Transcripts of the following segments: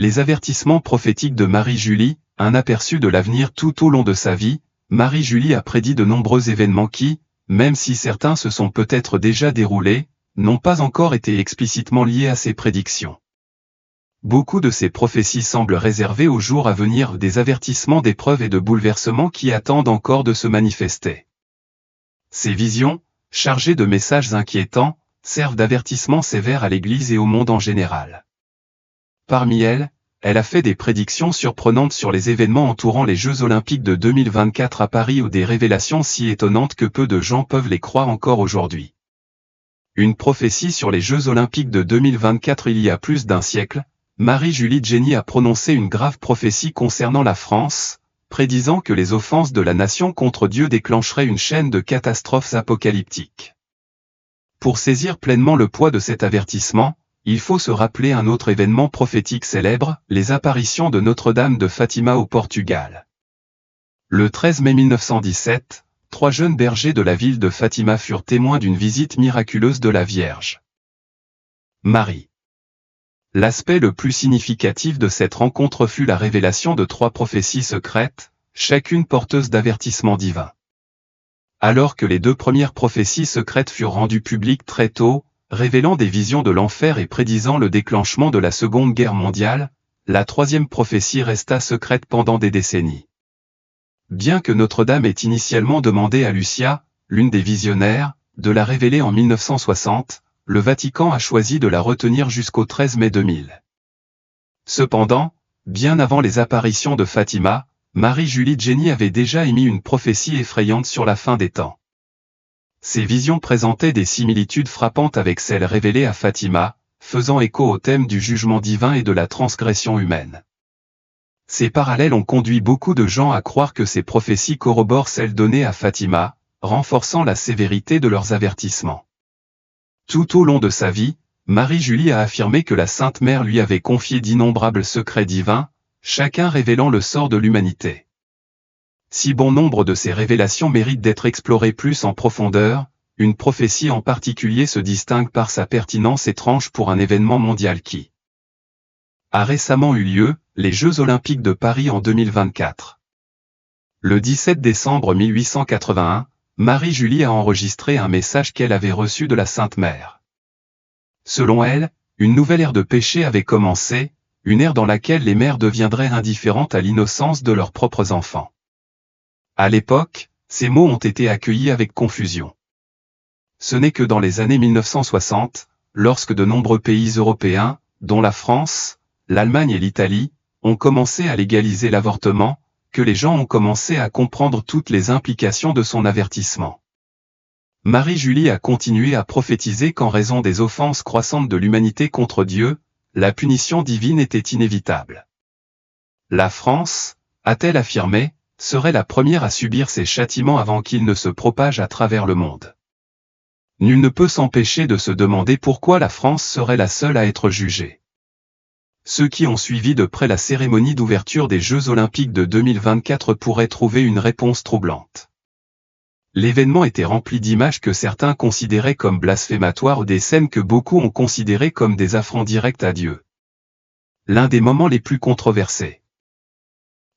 Les avertissements prophétiques de Marie-Julie, un aperçu de l'avenir tout au long de sa vie. Marie-Julie a prédit de nombreux événements qui, même si certains se sont peut-être déjà déroulés, n'ont pas encore été explicitement liés à ses prédictions. Beaucoup de ces prophéties semblent réserver aux jours à venir des avertissements d'épreuves et de bouleversements qui attendent encore de se manifester. Ces visions, chargées de messages inquiétants, servent d'avertissements sévères à l'Église et au monde en général. Parmi elles, elle a fait des prédictions surprenantes sur les événements entourant les Jeux Olympiques de 2024 à Paris ou des révélations si étonnantes que peu de gens peuvent les croire encore aujourd'hui. Une prophétie sur les Jeux Olympiques de 2024 il y a plus d'un siècle, Marie-Julie Jenny a prononcé une grave prophétie concernant la France, prédisant que les offenses de la nation contre Dieu déclencheraient une chaîne de catastrophes apocalyptiques. Pour saisir pleinement le poids de cet avertissement, il faut se rappeler un autre événement prophétique célèbre, les apparitions de Notre-Dame de Fatima au Portugal. Le 13 mai 1917, 3 jeunes bergers de la ville de Fatima furent témoins d'une visite miraculeuse de la Vierge Marie. L'aspect le plus significatif de cette rencontre fut la révélation de 3 prophéties secrètes, chacune porteuse d'avertissements divins. Alors que les 2 premières prophéties secrètes furent rendues publiques très tôt, révélant des visions de l'enfer et prédisant le déclenchement de la Seconde Guerre mondiale, la 3e prophétie resta secrète pendant des décennies. Bien que Notre-Dame ait initialement demandé à Lucia, l'une des visionnaires, de la révéler en 1960, le Vatican a choisi de la retenir jusqu'au 13 mai 2000. Cependant, bien avant les apparitions de Fatima, Marie-Julie Jenny avait déjà émis une prophétie effrayante sur la fin des temps. Ces visions présentaient des similitudes frappantes avec celles révélées à Fatima, faisant écho au thème du jugement divin et de la transgression humaine. Ces parallèles ont conduit beaucoup de gens à croire que ces prophéties corroborent celles données à Fatima, renforçant la sévérité de leurs avertissements. Tout au long de sa vie, Marie-Julie a affirmé que la Sainte Mère lui avait confié d'innombrables secrets divins, chacun révélant le sort de l'humanité. Si bon nombre de ces révélations méritent d'être explorées plus en profondeur, une prophétie en particulier se distingue par sa pertinence étrange pour un événement mondial qui a récemment eu lieu, les Jeux Olympiques de Paris en 2024. Le 17 décembre 1881, Marie-Julie a enregistré un message qu'elle avait reçu de la Sainte Mère. Selon elle, une nouvelle ère de péché avait commencé, une ère dans laquelle les mères deviendraient indifférentes à l'innocence de leurs propres enfants. À l'époque, ces mots ont été accueillis avec confusion. Ce n'est que dans les années 1960, lorsque de nombreux pays européens, dont la France, l'Allemagne et l'Italie, ont commencé à légaliser l'avortement, que les gens ont commencé à comprendre toutes les implications de son avertissement. Marie-Julie a continué à prophétiser qu'en raison des offenses croissantes de l'humanité contre Dieu, la punition divine était inévitable. La France, a-t-elle affirmé, serait la première à subir ces châtiments avant qu'ils ne se propagent à travers le monde. Nul ne peut s'empêcher de se demander pourquoi la France serait la seule à être jugée. Ceux qui ont suivi de près la cérémonie d'ouverture des Jeux Olympiques de 2024 pourraient trouver une réponse troublante. L'événement était rempli d'images que certains considéraient comme blasphématoires ou des scènes que beaucoup ont considérées comme des affronts directs à Dieu. L'un des moments les plus controversés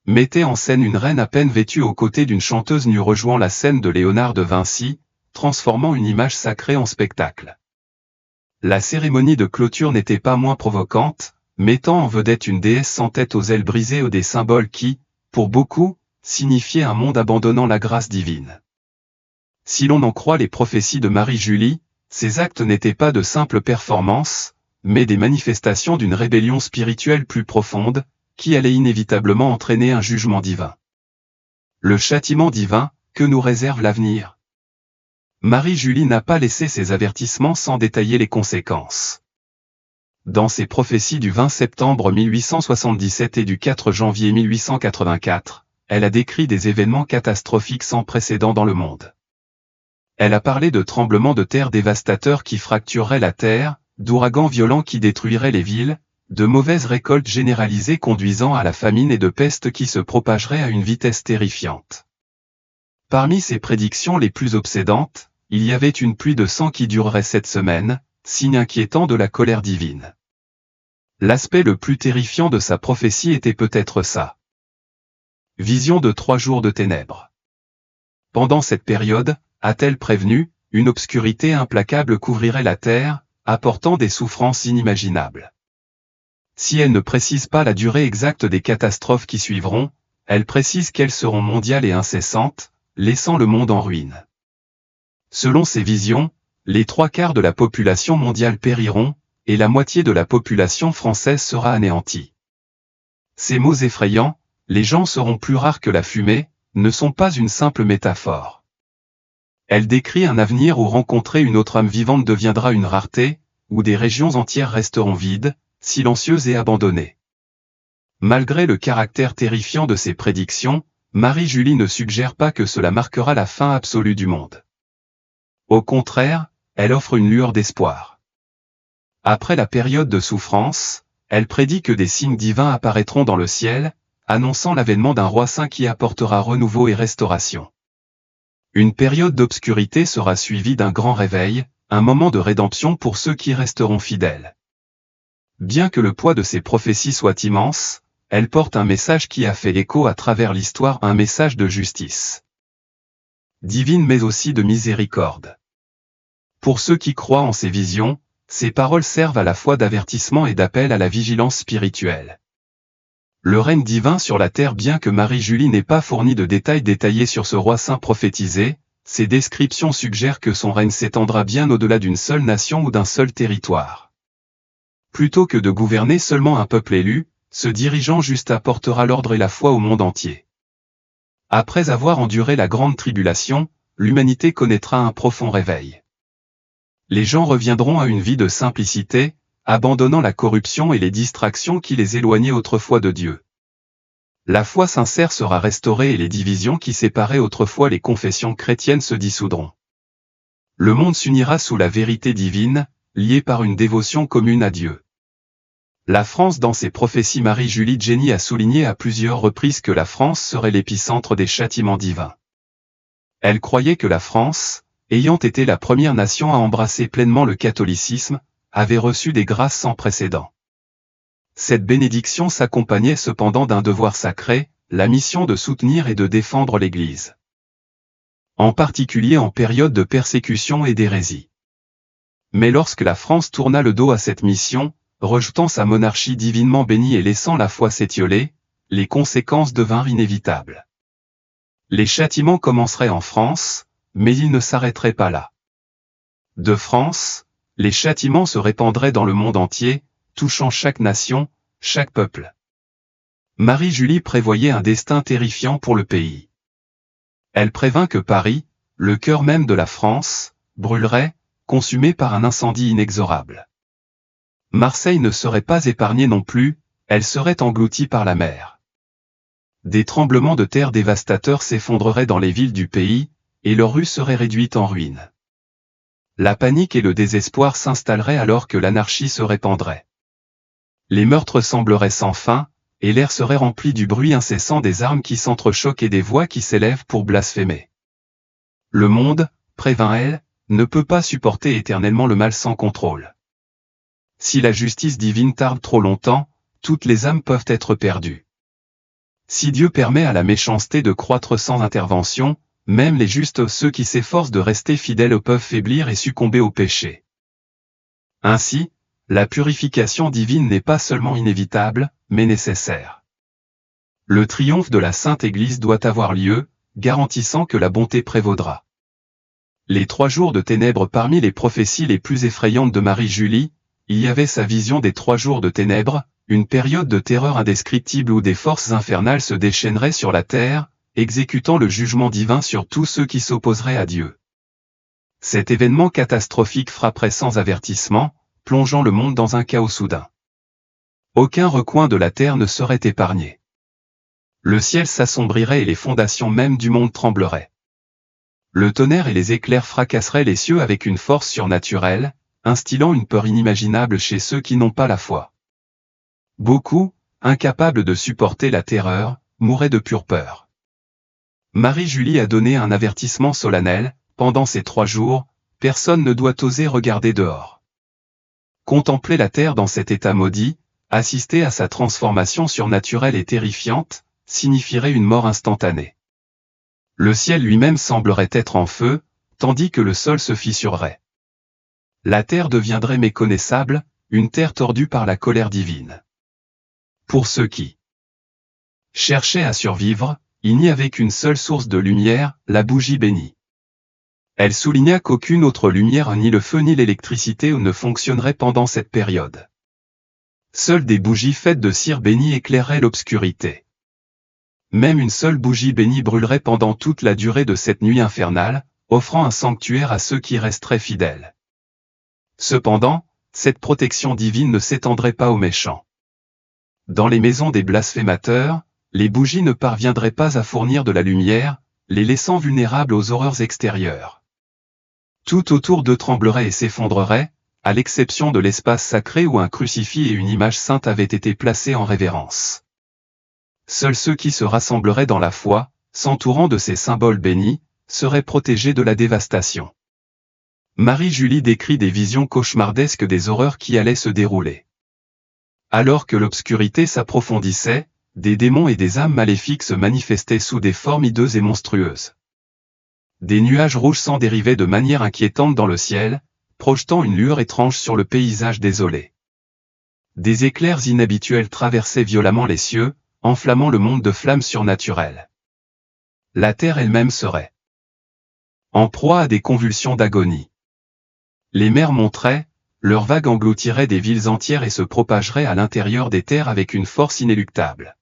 mettait en scène une reine à peine vêtue aux côtés d'une chanteuse nue rejoignant la scène de Léonard de Vinci, transformant une image sacrée en spectacle. La cérémonie de clôture n'était pas moins provocante, mettant en vedette une déesse sans tête aux ailes brisées ou des symboles qui, pour beaucoup, signifiaient un monde abandonnant la grâce divine. Si l'on en croit les prophéties de Marie-Julie, ces actes n'étaient pas de simples performances, mais des manifestations d'une rébellion spirituelle plus profonde, qui allait inévitablement entraîner un jugement divin. Le châtiment divin, que nous réserve l'avenir? Marie-Julie n'a pas laissé ses avertissements sans détailler les conséquences. Dans ses prophéties du 20 septembre 1877 et du 4 janvier 1884, elle a décrit des événements catastrophiques sans précédent dans le monde. Elle a parlé de tremblements de terre dévastateurs qui fractureraient la terre, d'ouragans violents qui détruiraient les villes, de mauvaises récoltes généralisées conduisant à la famine et de pestes qui se propageraient à une vitesse terrifiante. Parmi ces prédictions les plus obsédantes, il y avait une pluie de sang qui durerait 7 semaines, signe inquiétant de la colère divine. L'aspect le plus terrifiant de sa prophétie était peut-être ça. Vision de 3 jours de ténèbres. Pendant cette période, a-t-elle prévenu, une obscurité implacable couvrirait la terre, apportant des souffrances inimaginables. Si elle ne précise pas la durée exacte des catastrophes qui suivront, elle précise qu'elles seront mondiales et incessantes, laissant le monde en ruine. Selon ces visions, les 3/4 de la population mondiale périront, et la moitié de la population française sera anéantie. Ces mots effrayants, les gens seront plus rares que la fumée, ne sont pas une simple métaphore. Elle décrit un avenir où rencontrer une autre âme vivante deviendra une rareté, où des régions entières resteront vides, silencieuses et abandonnées. Malgré le caractère terrifiant de ces prédictions, Marie-Julie ne suggère pas que cela marquera la fin absolue du monde. Au contraire, elle offre une lueur d'espoir. Après la période de souffrance, elle prédit que des signes divins apparaîtront dans le ciel, annonçant l'avènement d'un roi saint qui apportera renouveau et restauration. Une période d'obscurité sera suivie d'un grand réveil, un moment de rédemption pour ceux qui resteront fidèles. Bien que le poids de ces prophéties soit immense, elle porte un message qui a fait écho à travers l'histoire, un message de justice divine mais aussi de miséricorde. Pour ceux qui croient en ces visions, ces paroles servent à la fois d'avertissement et d'appel à la vigilance spirituelle. Le règne divin sur la terre. Bien que Marie-Julie n'ait pas fourni de détails détaillés sur ce roi saint prophétisé, ces descriptions suggèrent que son règne s'étendra bien au-delà d'une seule nation ou d'un seul territoire. Plutôt que de gouverner seulement un peuple élu, ce dirigeant juste apportera l'ordre et la foi au monde entier. Après avoir enduré la grande tribulation, l'humanité connaîtra un profond réveil. Les gens reviendront à une vie de simplicité, abandonnant la corruption et les distractions qui les éloignaient autrefois de Dieu. La foi sincère sera restaurée et les divisions qui séparaient autrefois les confessions chrétiennes se dissoudront. Le monde s'unira sous la vérité divine, lié par une dévotion commune à Dieu. La France. Dans ses prophéties, Marie-Julie Jenny a souligné à plusieurs reprises que la France serait l'épicentre des châtiments divins. Elle croyait que la France, ayant été la première nation à embrasser pleinement le catholicisme, avait reçu des grâces sans précédent. Cette bénédiction s'accompagnait cependant d'un devoir sacré, la mission de soutenir et de défendre l'Église. En particulier en période de persécution et d'hérésie. Mais lorsque la France tourna le dos à cette mission, rejetant sa monarchie divinement bénie et laissant la foi s'étioler, les conséquences devinrent inévitables. Les châtiments commenceraient en France, mais ils ne s'arrêteraient pas là. De France, les châtiments se répandraient dans le monde entier, touchant chaque nation, chaque peuple. Marie-Julie prévoyait un destin terrifiant pour le pays. Elle prévint que Paris, le cœur même de la France, brûlerait, consumé par un incendie inexorable. Marseille ne serait pas épargnée non plus, elle serait engloutie par la mer. Des tremblements de terre dévastateurs s'effondreraient dans les villes du pays, et leurs rues seraient réduites en ruines. La panique et le désespoir s'installeraient alors que l'anarchie se répandrait. Les meurtres sembleraient sans fin, et l'air serait rempli du bruit incessant des armes qui s'entrechoquent et des voix qui s'élèvent pour blasphémer. Le monde, prévint-elle, ne peut pas supporter éternellement le mal sans contrôle. Si la justice divine tarde trop longtemps, toutes les âmes peuvent être perdues. Si Dieu permet à la méchanceté de croître sans intervention, même les justes, ceux qui s'efforcent de rester fidèles, peuvent faiblir et succomber au péché. Ainsi, la purification divine n'est pas seulement inévitable, mais nécessaire. Le triomphe de la Sainte Église doit avoir lieu, garantissant que la bonté prévaudra. Les 3 jours de ténèbres. Parmi les prophéties les plus effrayantes de Marie-Julie, il y avait sa vision des 3 jours de ténèbres, une période de terreur indescriptible où des forces infernales se déchaîneraient sur la terre, exécutant le jugement divin sur tous ceux qui s'opposeraient à Dieu. Cet événement catastrophique frapperait sans avertissement, plongeant le monde dans un chaos soudain. Aucun recoin de la terre ne serait épargné. Le ciel s'assombrirait et les fondations même du monde trembleraient. Le tonnerre et les éclairs fracasseraient les cieux avec une force surnaturelle, instillant une peur inimaginable chez ceux qui n'ont pas la foi. Beaucoup, incapables de supporter la terreur, mouraient de pure peur. Marie-Julie a donné un avertissement solennel: pendant ces 3 jours, personne ne doit oser regarder dehors. Contempler la terre dans cet état maudit, assister à sa transformation surnaturelle et terrifiante, signifierait une mort instantanée. Le ciel lui-même semblerait être en feu, tandis que le sol se fissurerait. La terre deviendrait méconnaissable, une terre tordue par la colère divine. Pour ceux qui cherchaient à survivre, il n'y avait qu'une seule source de lumière, la bougie bénie. Elle souligna qu'aucune autre lumière ni le feu ni l'électricité ne fonctionnerait pendant cette période. Seules des bougies faites de cire bénie éclaireraient l'obscurité. Même une seule bougie bénie brûlerait pendant toute la durée de cette nuit infernale, offrant un sanctuaire à ceux qui resteraient fidèles. Cependant, cette protection divine ne s'étendrait pas aux méchants. Dans les maisons des blasphémateurs, les bougies ne parviendraient pas à fournir de la lumière, les laissant vulnérables aux horreurs extérieures. Tout autour d'eux tremblerait et s'effondrerait, à l'exception de l'espace sacré où un crucifix et une image sainte avaient été placés en révérence. Seuls ceux qui se rassembleraient dans la foi, s'entourant de ces symboles bénis, seraient protégés de la dévastation. Marie-Julie décrit des visions cauchemardesques des horreurs qui allaient se dérouler. Alors que l'obscurité s'approfondissait, des démons et des âmes maléfiques se manifestaient sous des formes hideuses et monstrueuses. Des nuages rouges s'en dérivaient de manière inquiétante dans le ciel, projetant une lueur étrange sur le paysage désolé. Des éclairs inhabituels traversaient violemment les cieux, enflammant le monde de flammes surnaturelles. La terre elle-même serait en proie à des convulsions d'agonie. Les mers monteraient, leurs vagues engloutiraient des villes entières et se propageraient à l'intérieur des terres avec une force inéluctable.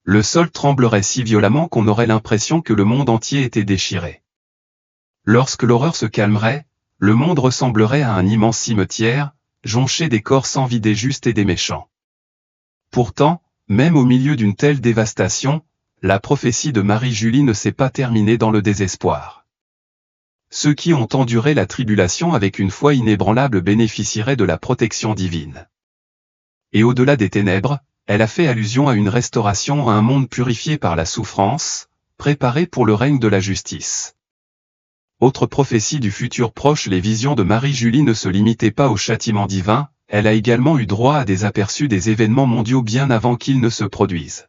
Le sol tremblerait si violemment qu'on aurait l'impression que le monde entier était déchiré. Lorsque l'horreur se calmerait, le monde ressemblerait à un immense cimetière, jonché des corps sans vie des justes et des méchants. Pourtant, même au milieu d'une telle dévastation, la prophétie de Marie-Julie ne s'est pas terminée dans le désespoir. Ceux qui ont enduré la tribulation avec une foi inébranlable bénéficieraient de la protection divine. Et au-delà des ténèbres, elle a fait allusion à une restauration à un monde purifié par la souffrance, préparé pour le règne de la justice. Autre prophétie du futur proche, les visions de Marie-Julie ne se limitaient pas au châtiment divin, elle a également eu droit à des aperçus des événements mondiaux bien avant qu'ils ne se produisent.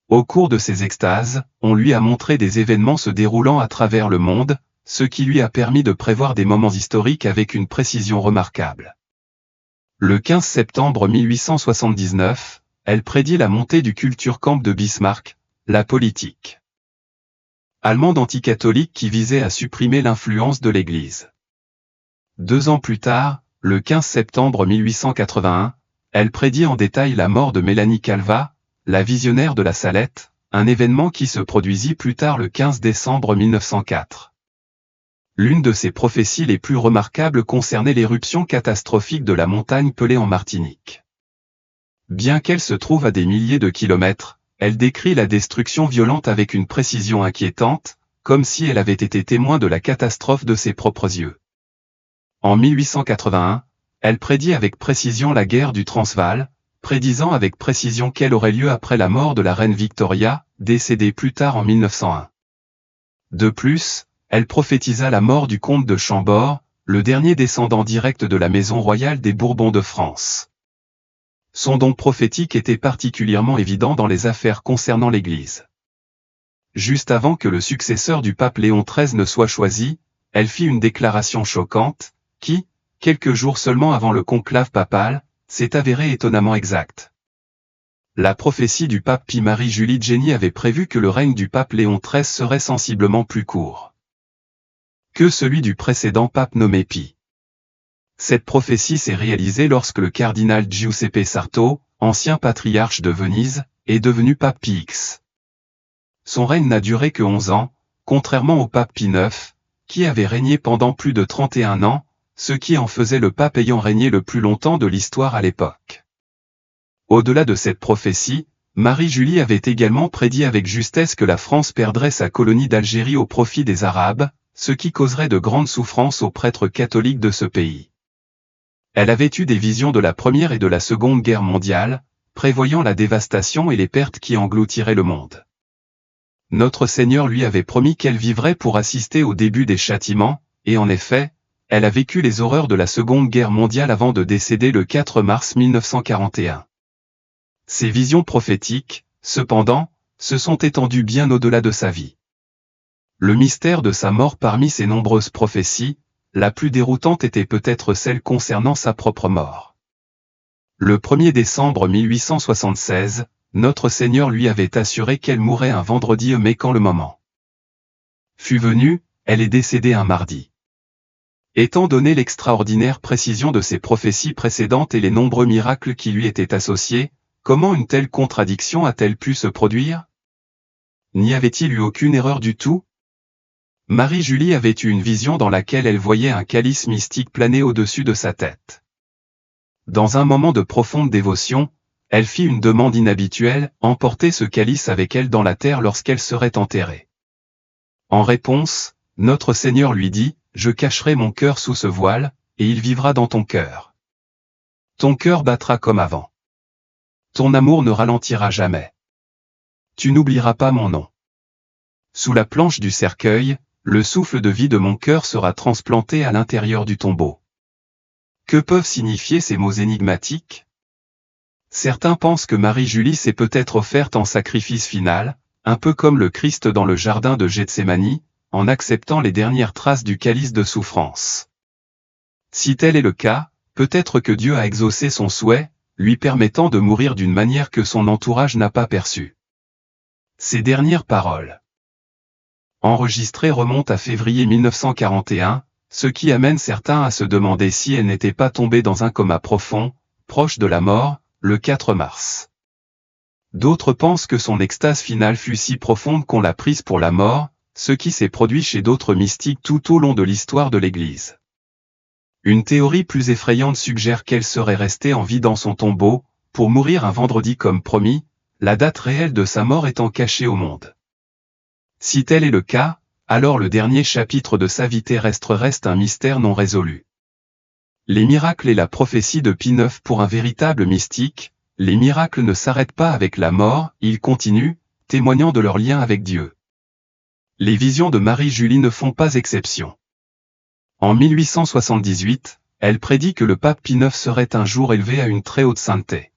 Au cours de ces extases, on lui a montré des événements se déroulant à travers le monde, ce qui lui a permis de prévoir des moments historiques avec une précision remarquable. Le 15 septembre 1879, elle prédit la montée du Kulturkampf de Bismarck, la politique allemande anticatholique qui visait à supprimer l'influence de l'Église. 2 ans plus tard, le 15 septembre 1881, elle prédit en détail la mort de Mélanie Calvat, la visionnaire de la Salette, un événement qui se produisit plus tard le 15 décembre 1904. L'une de ses prophéties les plus remarquables concernait l'éruption catastrophique de la montagne Pelée en Martinique. Bien qu'elle se trouve à des milliers de kilomètres, elle décrit la destruction violente avec une précision inquiétante, comme si elle avait été témoin de la catastrophe de ses propres yeux. En 1881, elle prédit avec précision la guerre du Transvaal, prédisant avec précision qu'elle aurait lieu après la mort de la reine Victoria, décédée plus tard en 1901. De plus, elle prophétisa la mort du comte de Chambord, le dernier descendant direct de la maison royale des Bourbons de France. Son don prophétique était particulièrement évident dans les affaires concernant l'Église. Juste avant que le successeur du pape Léon XIII ne soit choisi, elle fit une déclaration choquante, qui, quelques jours seulement avant le conclave papal, s'est avérée étonnamment exacte. La prophétie du pape Pie Marie-Julie Jenny avait prévu que le règne du pape Léon XIII serait sensiblement plus court que celui du précédent pape nommé Pie. Cette prophétie s'est réalisée lorsque le cardinal Giuseppe Sarto, ancien patriarche de Venise, est devenu pape Pie X. Son règne n'a duré que 11 ans, contrairement au pape Pie IX, qui avait régné pendant plus de 31 ans, ce qui en faisait le pape ayant régné le plus longtemps de l'histoire à l'époque. Au-delà de cette prophétie, Marie-Julie avait également prédit avec justesse que la France perdrait sa colonie d'Algérie au profit des Arabes, ce qui causerait de grandes souffrances aux prêtres catholiques de ce pays. Elle avait eu des visions de la Première et de la Seconde Guerre mondiale, prévoyant la dévastation et les pertes qui engloutiraient le monde. Notre Seigneur lui avait promis qu'elle vivrait pour assister au début des châtiments, et en effet, elle a vécu les horreurs de la Seconde Guerre mondiale avant de décéder le 4 mars 1941. Ses visions prophétiques, cependant, se sont étendues bien au-delà de sa vie. Le mystère de sa mort parmi ses nombreuses prophéties, la plus déroutante était peut-être celle concernant sa propre mort. Le 1er décembre 1876, notre Seigneur lui avait assuré qu'elle mourrait un vendredi, mais quand le moment fut venu, elle est décédée un mardi. Étant donné l'extraordinaire précision de ses prophéties précédentes et les nombreux miracles qui lui étaient associés, comment une telle contradiction a-t-elle pu se produire? N'y avait-il eu aucune erreur du tout? Marie-Julie avait eu une vision dans laquelle elle voyait un calice mystique planer au-dessus de sa tête. Dans un moment de profonde dévotion, elle fit une demande inhabituelle, emporter ce calice avec elle dans la terre lorsqu'elle serait enterrée. En réponse, notre Seigneur lui dit, « Je cacherai mon cœur sous ce voile, et il vivra dans ton cœur. Ton cœur battra comme avant. Ton amour ne ralentira jamais. Tu n'oublieras pas mon nom. Sous la planche du cercueil, le souffle de vie de mon cœur sera transplanté à l'intérieur du tombeau. » Que peuvent signifier ces mots énigmatiques? Certains pensent que Marie-Julie s'est peut-être offerte en sacrifice final, un peu comme le Christ dans le jardin de Gethsémani, en acceptant les dernières traces du calice de souffrance. Si tel est le cas, peut-être que Dieu a exaucé son souhait, lui permettant de mourir d'une manière que son entourage n'a pas perçue. Ces dernières paroles enregistrées remontent à février 1941, ce qui amène certains à se demander si elle n'était pas tombée dans un coma profond, proche de la mort, le 4 mars. D'autres pensent que son extase finale fut si profonde qu'on l'a prise pour la mort, ce qui s'est produit chez d'autres mystiques tout au long de l'histoire de l'Église. Une théorie plus effrayante suggère qu'elle serait restée en vie dans son tombeau, pour mourir un vendredi comme promis, la date réelle de sa mort étant cachée au monde. Si tel est le cas, alors le dernier chapitre de sa vie terrestre reste un mystère non résolu. Les miracles et la prophétie de Pie IX pour un véritable mystique, les miracles ne s'arrêtent pas avec la mort, ils continuent, témoignant de leur lien avec Dieu. Les visions de Marie-Julie ne font pas exception. En 1878, elle prédit que le pape Pie IX serait un jour élevé à une très haute sainteté.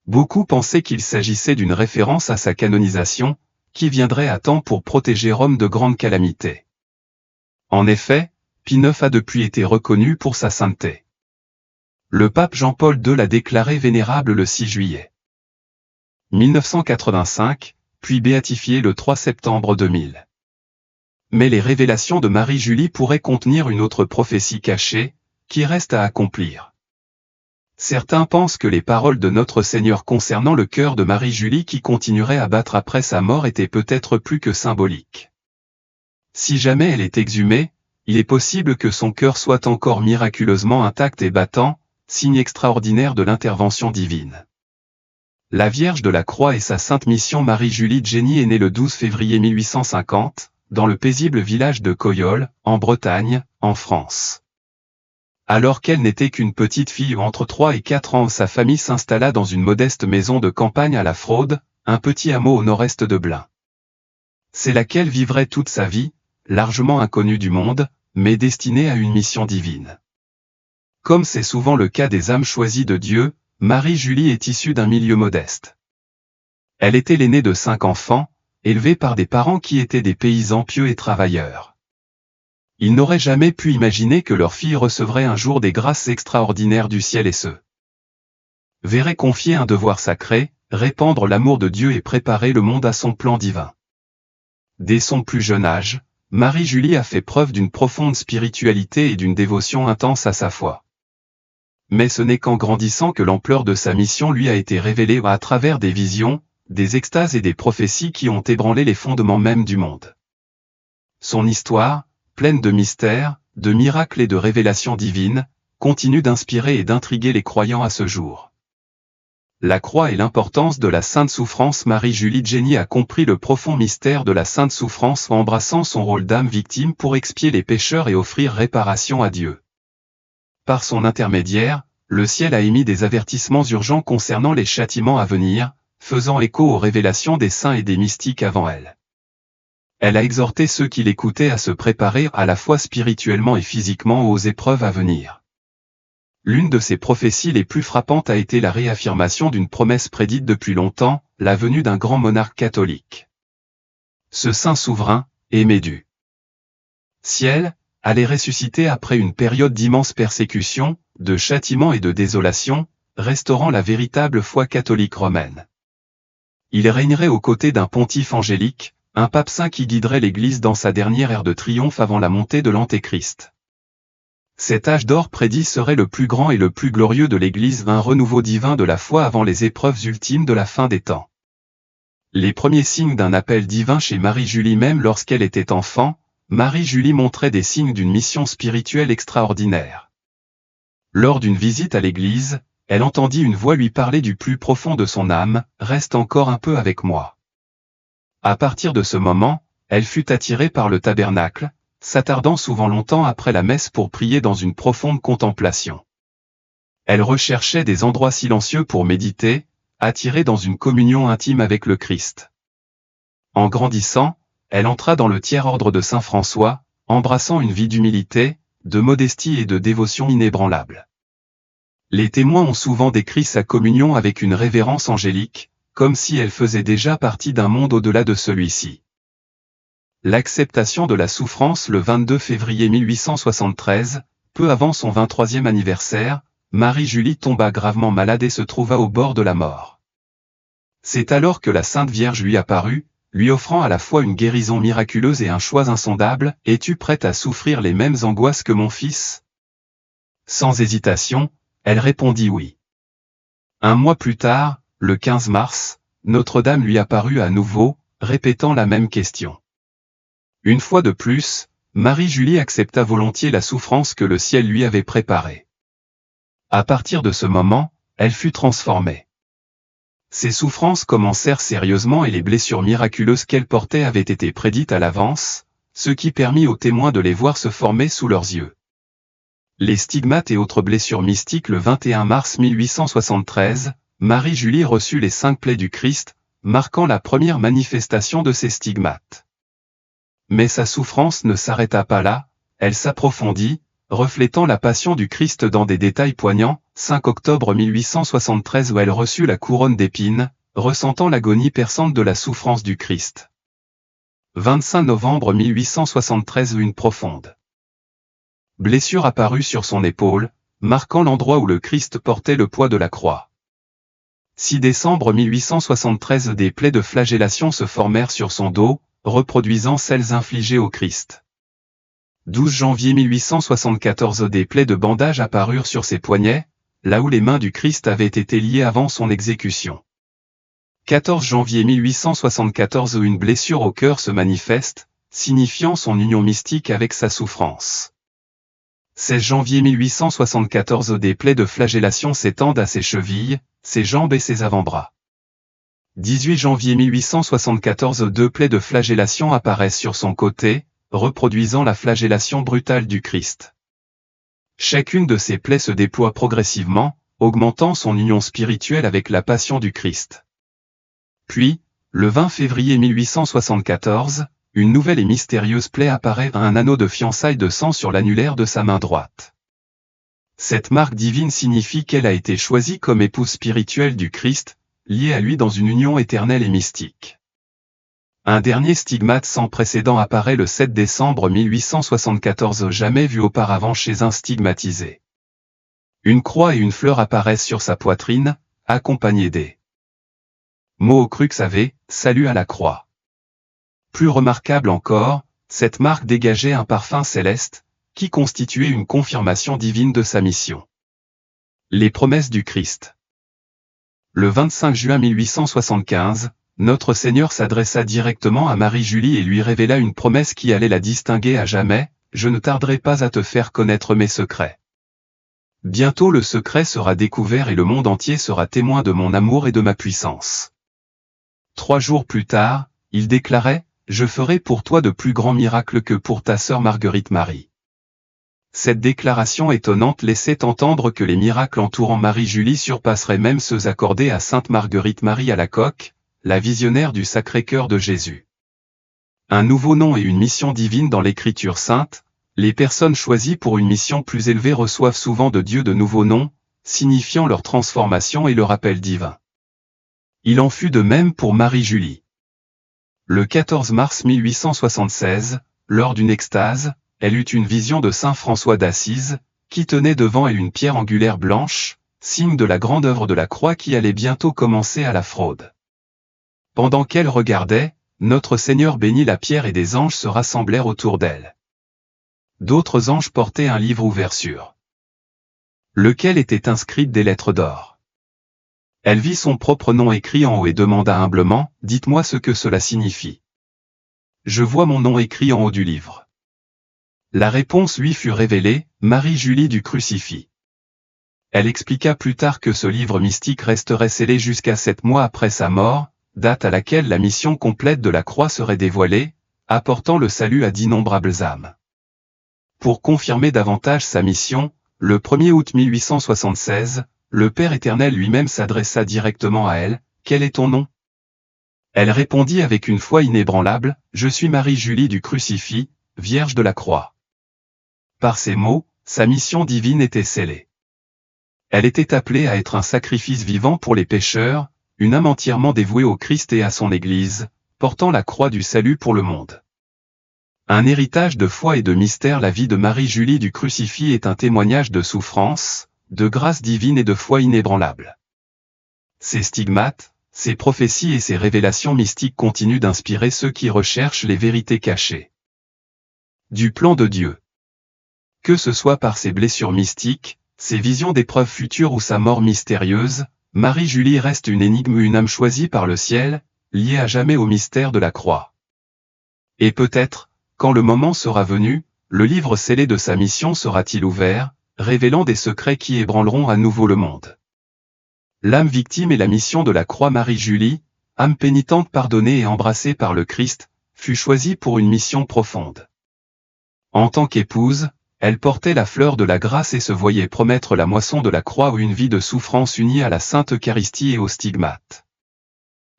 Beaucoup pensaient qu'il s'agissait d'une référence à sa canonisation, qui viendrait à temps pour protéger Rome de grandes calamités. En effet, Pie IX a depuis été reconnu pour sa sainteté. Le pape Jean-Paul II l'a déclaré vénérable le 6 juillet 1985, puis béatifié le 3 septembre 2000. Mais les révélations de Marie-Julie pourraient contenir une autre prophétie cachée, qui reste à accomplir. Certains pensent que les paroles de notre Seigneur concernant le cœur de Marie-Julie qui continuerait à battre après sa mort étaient peut-être plus que symboliques. Si jamais elle est exhumée, il est possible que son cœur soit encore miraculeusement intact et battant, signe extraordinaire de l'intervention divine. La Vierge de la Croix et sa sainte mission Marie-Julie Jenny est née le 12 février 1850, dans le paisible village de Coyolles, en Bretagne, en France. Alors qu'elle n'était qu'une petite fille entre 3 et 4 ans, sa famille s'installa dans une modeste maison de campagne à La Fraude, un petit hameau au nord-est de Blain. C'est là qu'elle vivrait toute sa vie, largement inconnue du monde, mais destinée à une mission divine. Comme c'est souvent le cas des âmes choisies de Dieu, Marie-Julie est issue d'un milieu modeste. Elle était l'aînée de 5 enfants, élevés par des parents qui étaient des paysans pieux et travailleurs. Ils n'auraient jamais pu imaginer que leur fille recevrait un jour des grâces extraordinaires du ciel et se verrait confier un devoir sacré, répandre l'amour de Dieu et préparer le monde à son plan divin. Dès son plus jeune âge, Marie-Julie a fait preuve d'une profonde spiritualité et d'une dévotion intense à sa foi. Mais ce n'est qu'en grandissant que l'ampleur de sa mission lui a été révélée à travers des visions, des extases et des prophéties qui ont ébranlé les fondements mêmes du monde. Son histoire, pleine de mystères, de miracles et de révélations divines, continue d'inspirer et d'intriguer les croyants à ce jour. La croix et l'importance de la sainte souffrance. Marie-Julie Jenny a compris le profond mystère de la sainte souffrance en embrassant son rôle d'âme victime pour expier les pécheurs et offrir réparation à Dieu. Par son intermédiaire, le ciel a émis des avertissements urgents concernant les châtiments à venir, faisant écho aux révélations des saints et des mystiques avant elle. Elle a exhorté ceux qui l'écoutaient à se préparer à la fois spirituellement et physiquement aux épreuves à venir. L'une de ses prophéties les plus frappantes a été la réaffirmation d'une promesse prédite depuis longtemps, la venue d'un grand monarque catholique. Ce saint souverain, aimé du ciel, allait ressusciter après une période d'immense persécution, de châtiment et de désolation, restaurant la véritable foi catholique romaine. Il régnerait aux côtés d'un pontife angélique, un pape saint qui guiderait l'Église dans sa dernière ère de triomphe avant la montée de l'Antéchrist. Cet âge d'or prédit serait le plus grand et le plus glorieux de l'Église, un renouveau divin de la foi avant les épreuves ultimes de la fin des temps. Les premiers signes d'un appel divin chez Marie-Julie, même lorsqu'elle était enfant, Marie-Julie montrait des signes d'une mission spirituelle extraordinaire. Lors d'une visite à l'église, elle entendit une voix lui parler du plus profond de son âme, « Reste encore un peu avec moi ». À partir de ce moment, elle fut attirée par le tabernacle, s'attardant souvent longtemps après la messe pour prier dans une profonde contemplation. Elle recherchait des endroits silencieux pour méditer, attirée dans une communion intime avec le Christ. En grandissant, elle entra dans le tiers-ordre de Saint François, embrassant une vie d'humilité, de modestie et de dévotion inébranlable. Les témoins ont souvent décrit sa communion avec une révérence angélique, comme si elle faisait déjà partie d'un monde au-delà de celui-ci. L'acceptation de la souffrance le 22 février 1873, peu avant son 23e anniversaire, Marie-Julie tomba gravement malade et se trouva au bord de la mort. C'est alors que la Sainte Vierge lui apparut, lui offrant à la fois une guérison miraculeuse et un choix insondable. « Es-tu prête à souffrir les mêmes angoisses que mon fils ?» Sans hésitation, elle répondit oui. Un mois plus tard, le 15 mars, Notre-Dame lui apparut à nouveau, répétant la même question. Une fois de plus, Marie-Julie accepta volontiers la souffrance que le ciel lui avait préparée. À partir de ce moment, elle fut transformée. Ses souffrances commencèrent sérieusement et les blessures miraculeuses qu'elle portait avaient été prédites à l'avance, ce qui permit aux témoins de les voir se former sous leurs yeux. Les stigmates et autres blessures mystiques. Le 21 mars 1873, Marie-Julie reçut les 5 plaies du Christ, marquant la première manifestation de ces stigmates. Mais sa souffrance ne s'arrêta pas là, elle s'approfondit, reflétant la passion du Christ dans des détails poignants. 5 octobre 1873 où elle reçut la couronne d'épines, ressentant l'agonie perçante de la souffrance du Christ. 25 novembre 1873 où une profonde blessure apparut sur son épaule, marquant l'endroit où le Christ portait le poids de la croix. 6 décembre 1873 des plaies de flagellation se formèrent sur son dos, reproduisant celles infligées au Christ. 12 janvier 1874 des plaies de bandage apparurent sur ses poignets, là où les mains du Christ avaient été liées avant son exécution. 14 janvier 1874 une blessure au cœur se manifeste, signifiant son union mystique avec sa souffrance. 16 janvier 1874 des plaies de flagellation s'étendent à ses chevilles, ses jambes et ses avant-bras. 18 janvier 1874 deux plaies de flagellation apparaissent sur son côté, reproduisant la flagellation brutale du Christ. Chacune de ces plaies se déploie progressivement, augmentant son union spirituelle avec la passion du Christ. Puis, le 20 février 1874, une nouvelle et mystérieuse plaie apparaît, un anneau de fiançailles de sang sur l'annulaire de sa main droite. Cette marque divine signifie qu'elle a été choisie comme épouse spirituelle du Christ, liée à lui dans une union éternelle et mystique. Un dernier stigmate sans précédent apparaît le 7 décembre 1874, jamais vu auparavant chez un stigmatisé. Une croix et une fleur apparaissent sur sa poitrine, accompagnées des mots au crux ave, salut à la croix. Plus remarquable encore, cette marque dégageait un parfum céleste, qui constituait une confirmation divine de sa mission. Les promesses du Christ. Le 25 juin 1875, notre Seigneur s'adressa directement à Marie-Julie et lui révéla une promesse qui allait la distinguer à jamais, « Je ne tarderai pas à te faire connaître mes secrets. » Bientôt le secret sera découvert et le monde entier sera témoin de mon amour et de ma puissance. 3 jours plus tard, il déclarait, « Je ferai pour toi de plus grands miracles que pour ta sœur Marguerite Marie. » Cette déclaration étonnante laissait entendre que les miracles entourant Marie-Julie surpasseraient même ceux accordés à Sainte Marguerite Marie Alacoque, la visionnaire du Sacré-Cœur de Jésus. Un nouveau nom et une mission divine dans l'Écriture sainte, les personnes choisies pour une mission plus élevée reçoivent souvent de Dieu de nouveaux noms, signifiant leur transformation et leur appel divin. Il en fut de même pour Marie-Julie. Le 14 mars 1876, lors d'une extase, elle eut une vision de saint François d'Assise, qui tenait devant elle une pierre angulaire blanche, signe de la grande œuvre de la croix qui allait bientôt commencer à la fraude. Pendant qu'elle regardait, notre Seigneur bénit la pierre et des anges se rassemblèrent autour d'elle. D'autres anges portaient un livre ouvert sur lequel étaient inscrites des lettres d'or. Elle vit son propre nom écrit en haut et demanda humblement, « Dites-moi ce que cela signifie. » « Je vois mon nom écrit en haut du livre. » La réponse lui fut révélée, « Marie-Julie du Crucifix. » Elle expliqua plus tard que ce livre mystique resterait scellé jusqu'à 7 mois après sa mort, date à laquelle la mission complète de la croix serait dévoilée, apportant le salut à d'innombrables âmes. Pour confirmer davantage sa mission, le 1er août 1876, le Père éternel lui-même s'adressa directement à elle, « Quel est ton nom ?» Elle répondit avec une foi inébranlable, « Je suis Marie-Julie du Crucifix, Vierge de la Croix. » Par ces mots, sa mission divine était scellée. Elle était appelée à être un sacrifice vivant pour les pécheurs, une âme entièrement dévouée au Christ et à son Église, portant la croix du salut pour le monde. Un héritage de foi et de mystère. La vie de Marie-Julie du Crucifix est un témoignage de souffrance, de grâce divine et de foi inébranlable. Ses stigmates, ses prophéties et ses révélations mystiques continuent d'inspirer ceux qui recherchent les vérités cachées du plan de Dieu. Que ce soit par ses blessures mystiques, ses visions d'épreuves futures ou sa mort mystérieuse, Marie-Julie reste une énigme, une âme choisie par le ciel, liée à jamais au mystère de la croix. Et peut-être, quand le moment sera venu, le livre scellé de sa mission sera-t-il ouvert, révélant des secrets qui ébranleront à nouveau le monde. L'âme victime et la mission de la croix. Marie-Julie, âme pénitente pardonnée et embrassée par le Christ, fut choisie pour une mission profonde. En tant qu'épouse, elle portait la fleur de la grâce et se voyait promettre la moisson de la croix ou une vie de souffrance unie à la Sainte Eucharistie et aux stigmates.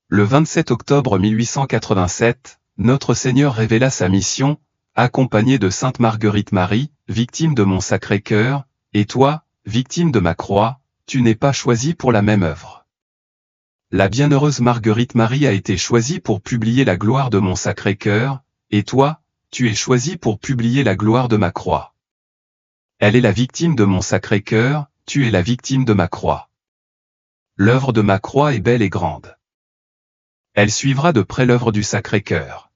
Le 27 octobre 1887, notre Seigneur révéla sa mission, accompagné de Sainte Marguerite Marie, victime de mon Sacré-Cœur, et toi, victime de ma croix, tu n'es pas choisie pour la même œuvre. La bienheureuse Marguerite Marie a été choisie pour publier la gloire de mon Sacré-Cœur, et toi, tu es choisie pour publier la gloire de ma croix. Elle est la victime de mon Sacré-Cœur, tu es la victime de ma croix. L'œuvre de ma croix est belle et grande. Elle suivra de près l'œuvre du Sacré-Cœur.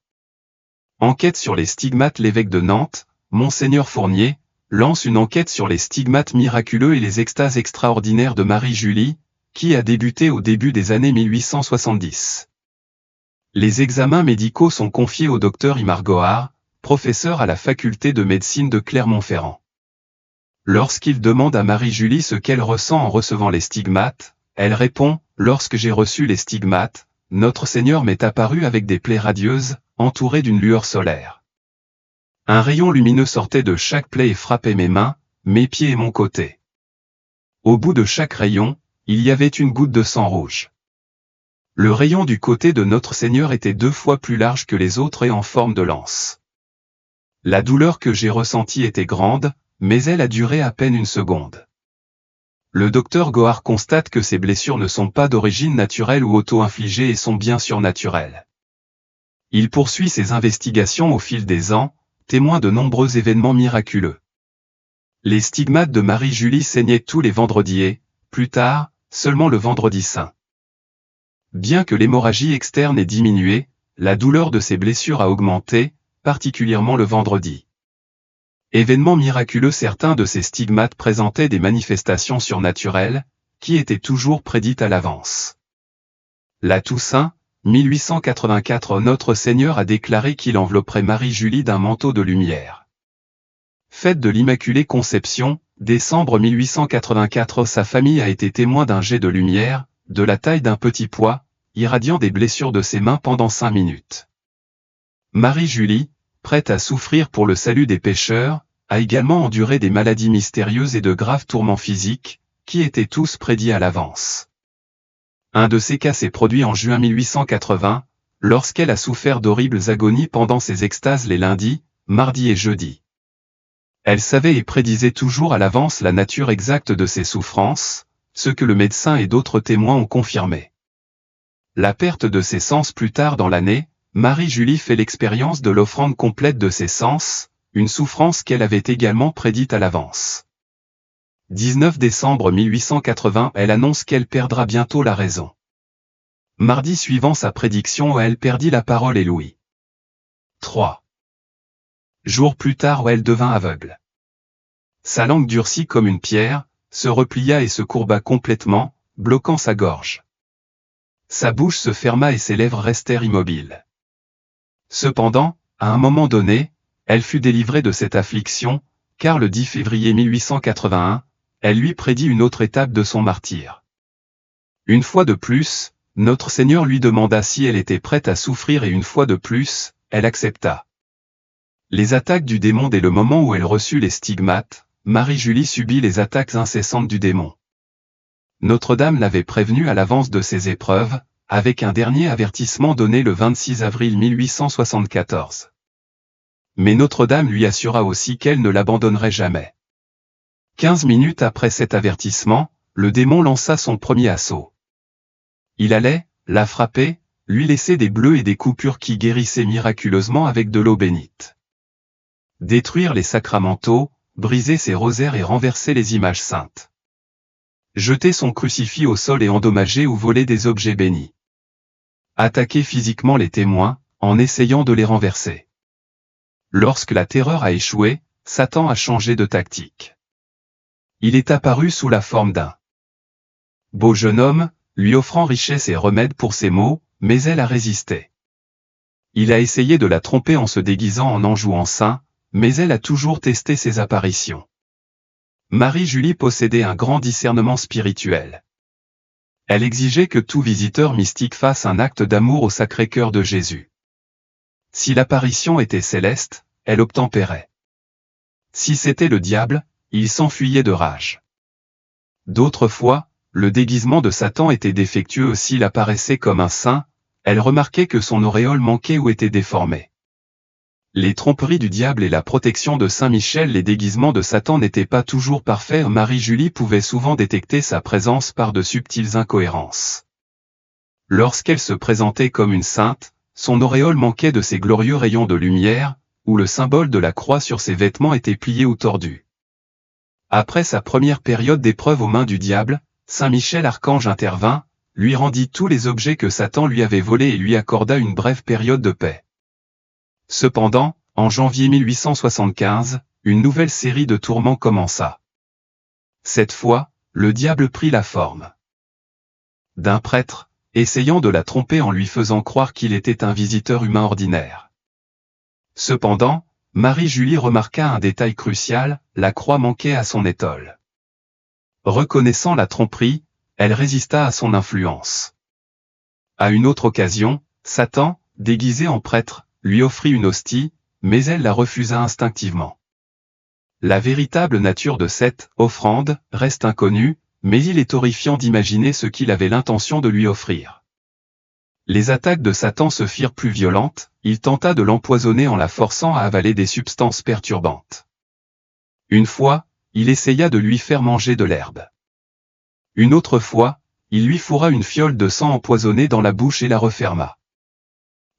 Enquête sur les stigmates. L'évêque de Nantes, Monseigneur Fournier, lance une enquête sur les stigmates miraculeux et les extases extraordinaires de Marie-Julie, qui a débuté au début des années 1870. Les examens médicaux sont confiés au docteur Imar Gohar, professeur à la faculté de médecine de Clermont-Ferrand. Lorsqu'il demande à Marie-Julie ce qu'elle ressent en recevant les stigmates, elle répond, « Lorsque j'ai reçu les stigmates, notre Seigneur m'est apparu avec des plaies radieuses, entourées d'une lueur solaire. Un rayon lumineux sortait de chaque plaie et frappait mes mains, mes pieds et mon côté. Au bout de chaque rayon, il y avait une goutte de sang rouge. Le rayon du côté de notre Seigneur était 2 fois plus large que les autres et en forme de lance. La douleur que j'ai ressentie était grande, mais elle a duré à peine 1 seconde. » Le docteur Gohar constate que ces blessures ne sont pas d'origine naturelle ou auto-infligées et sont bien surnaturelles. Il poursuit ses investigations au fil des ans, témoin de nombreux événements miraculeux. Les stigmates de Marie-Julie saignaient tous les vendredis et, plus tard, seulement le vendredi saint. Bien que l'hémorragie externe ait diminué, la douleur de ses blessures a augmenté, particulièrement le vendredi. Événement miraculeux. Certains de ces stigmates présentaient des manifestations surnaturelles, qui étaient toujours prédites à l'avance. La Toussaint, 1884. Notre Seigneur a déclaré qu'il envelopperait Marie-Julie d'un manteau de lumière. Fête de l'Immaculée Conception, décembre 1884. Sa famille a été témoin d'un jet de lumière, de la taille d'un petit pois, irradiant des blessures de ses mains pendant 5 minutes. Marie-Julie, prête à souffrir pour le salut des pécheurs, a également enduré des maladies mystérieuses et de graves tourments physiques, qui étaient tous prédits à l'avance. Un de ces cas s'est produit en juin 1880, lorsqu'elle a souffert d'horribles agonies pendant ses extases les lundis, mardis et jeudis. Elle savait et prédisait toujours à l'avance la nature exacte de ses souffrances, ce que le médecin et d'autres témoins ont confirmé. La perte de ses sens plus tard dans l'année, Marie-Julie fait l'expérience de l'offrande complète de ses sens, une souffrance qu'elle avait également prédite à l'avance. 19 décembre 1880, elle annonce qu'elle perdra bientôt la raison. Mardi suivant sa prédiction, elle perdit la parole et l'ouïe. 3 jours plus tard, elle devint aveugle. Sa langue durcit comme une pierre, se replia et se courba complètement, bloquant sa gorge. Sa bouche se ferma et ses lèvres restèrent immobiles. Cependant, à un moment donné, elle fut délivrée de cette affliction, car le 10 février 1881, elle lui prédit une autre étape de son martyre. Une fois de plus, notre Seigneur lui demanda si elle était prête à souffrir et une fois de plus, elle accepta. Les attaques du démon. Dès le moment où elle reçut les stigmates, Marie-Julie subit les attaques incessantes du démon. Notre-Dame l'avait prévenue à l'avance de ces épreuves, avec un dernier avertissement donné le 26 avril 1874. Mais Notre-Dame lui assura aussi qu'elle ne l'abandonnerait jamais. 15 minutes après cet avertissement, le démon lança son premier assaut. Il allait la frapper, lui laisser des bleus et des coupures qui guérissaient miraculeusement avec de l'eau bénite. Détruire les sacramentaux, briser ses rosaires et renverser les images saintes. Jeter son crucifix au sol et endommager ou voler des objets bénis. Attaquer physiquement les témoins, en essayant de les renverser. Lorsque la terreur a échoué, Satan a changé de tactique. Il est apparu sous la forme d'un beau jeune homme, lui offrant richesse et remède pour ses maux, mais elle a résisté. Il a essayé de la tromper en se déguisant en ange ou en saint, mais elle a toujours testé ses apparitions. Marie-Julie possédait un grand discernement spirituel. Elle exigeait que tout visiteur mystique fasse un acte d'amour au Sacré-Cœur de Jésus. Si l'apparition était céleste, elle obtempérait. Si c'était le diable, il s'enfuyait de rage. D'autres fois, le déguisement de Satan était défectueux. S'il apparaissait comme un saint, elle remarquait que son auréole manquait ou était déformée. Les tromperies du diable et la protection de Saint Michel. Les déguisements de Satan n'étaient pas toujours parfaits. Marie-Julie pouvait souvent détecter sa présence par de subtiles incohérences. Lorsqu'elle se présentait comme une sainte, son auréole manquait de ses glorieux rayons de lumière, ou le symbole de la croix sur ses vêtements était plié ou tordu. Après sa première période d'épreuve aux mains du diable, Saint Michel Archange intervint, lui rendit tous les objets que Satan lui avait volés et lui accorda une brève période de paix. Cependant, en janvier 1875, une nouvelle série de tourments commença. Cette fois, le diable prit la forme d'un prêtre, essayant de la tromper en lui faisant croire qu'il était un visiteur humain ordinaire. Cependant, Marie-Julie remarqua un détail crucial, la croix manquait à son étole. Reconnaissant la tromperie, elle résista à son influence. À une autre occasion, Satan, déguisé en prêtre, lui offrit une hostie, mais elle la refusa instinctivement. La véritable nature de cette offrande reste inconnue, mais il est horrifiant d'imaginer ce qu'il avait l'intention de lui offrir. Les attaques de Satan se firent plus violentes, il tenta de l'empoisonner en la forçant à avaler des substances perturbantes. Une fois, il essaya de lui faire manger de l'herbe. Une autre fois, il lui fourra une fiole de sang empoisonné dans la bouche et la referma.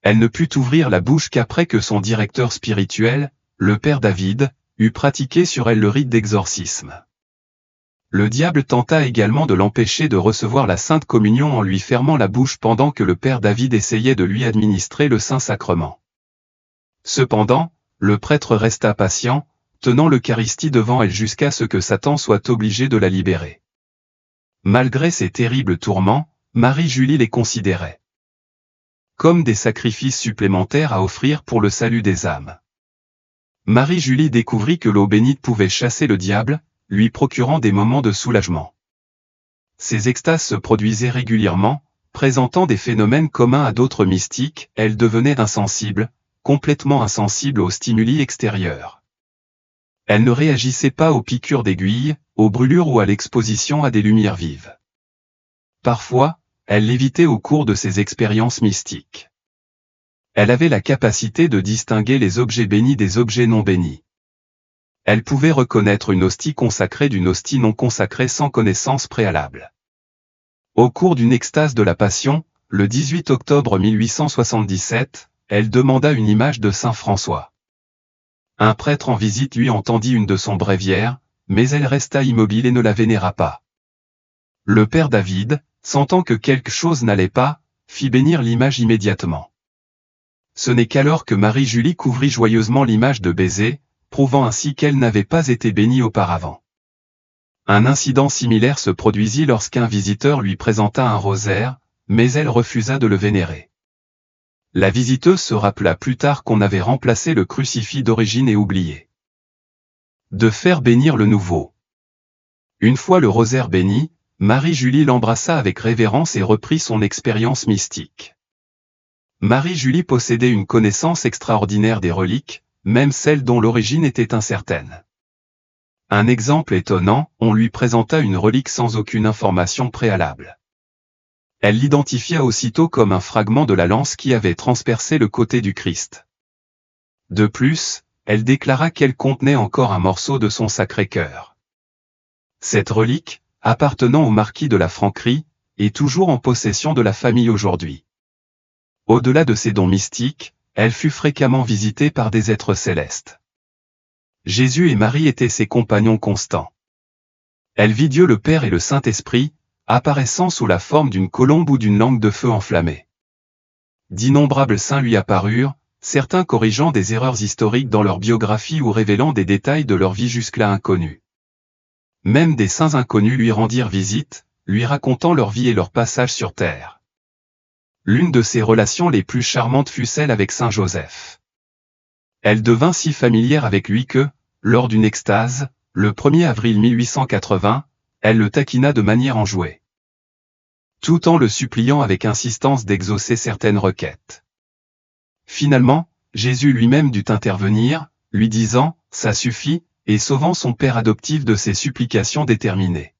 Elle ne put ouvrir la bouche qu'après que son directeur spirituel, le père David, eut pratiqué sur elle le rite d'exorcisme. Le diable tenta également de l'empêcher de recevoir la Sainte Communion en lui fermant la bouche pendant que le père David essayait de lui administrer le Saint-Sacrement. Cependant, le prêtre resta patient, tenant l'Eucharistie devant elle jusqu'à ce que Satan soit obligé de la libérer. Malgré ces terribles tourments, Marie-Julie les considérait comme des sacrifices supplémentaires à offrir pour le salut des âmes. Marie-Julie découvrit que l'eau bénite pouvait chasser le diable, lui procurant des moments de soulagement. Ces extases se produisaient régulièrement, présentant des phénomènes communs à d'autres mystiques. Elle devenait insensible, complètement insensible aux stimuli extérieurs. Elle ne réagissait pas aux piqûres d'aiguilles, aux brûlures ou à l'exposition à des lumières vives. Parfois, elle l'évitait au cours de ses expériences mystiques. Elle avait la capacité de distinguer les objets bénis des objets non bénis. Elle pouvait reconnaître une hostie consacrée d'une hostie non consacrée sans connaissance préalable. Au cours d'une extase de la Passion, le 18 octobre 1877, elle demanda une image de saint François. Un prêtre en visite lui entendit une de son bréviaire, mais elle resta immobile et ne la vénéra pas. Le père David, sentant que quelque chose n'allait pas, fit bénir l'image immédiatement. Ce n'est qu'alors que Marie-Julie couvrit joyeusement l'image de baisers, prouvant ainsi qu'elle n'avait pas été bénie auparavant. Un incident similaire se produisit lorsqu'un visiteur lui présenta un rosaire, mais elle refusa de le vénérer. La visiteuse se rappela plus tard qu'on avait remplacé le crucifix d'origine et oublié de faire bénir le nouveau. Une fois le rosaire béni, Marie-Julie l'embrassa avec révérence et reprit son expérience mystique. Marie-Julie possédait une connaissance extraordinaire des reliques, même celles dont l'origine était incertaine. Un exemple étonnant, on lui présenta une relique sans aucune information préalable. Elle l'identifia aussitôt comme un fragment de la lance qui avait transpercé le côté du Christ. De plus, elle déclara qu'elle contenait encore un morceau de son Sacré-Cœur. Cette relique, appartenant au marquis de la Franquerie, est toujours en possession de la famille aujourd'hui. Au-delà de ses dons mystiques, elle fut fréquemment visitée par des êtres célestes. Jésus et Marie étaient ses compagnons constants. Elle vit Dieu le Père et le Saint-Esprit, apparaissant sous la forme d'une colombe ou d'une langue de feu enflammée. D'innombrables saints lui apparurent, certains corrigeant des erreurs historiques dans leur biographie ou révélant des détails de leur vie jusque-là inconnus. Même des saints inconnus lui rendirent visite, lui racontant leur vie et leur passage sur terre. L'une de ses relations les plus charmantes fut celle avec saint Joseph. Elle devint si familière avec lui que, lors d'une extase, le 1er avril 1880, elle le taquina de manière enjouée, tout en le suppliant avec insistance d'exaucer certaines requêtes. Finalement, Jésus lui-même dut intervenir, lui disant « ça suffit », et sauvant son père adoptif de ses supplications déterminées.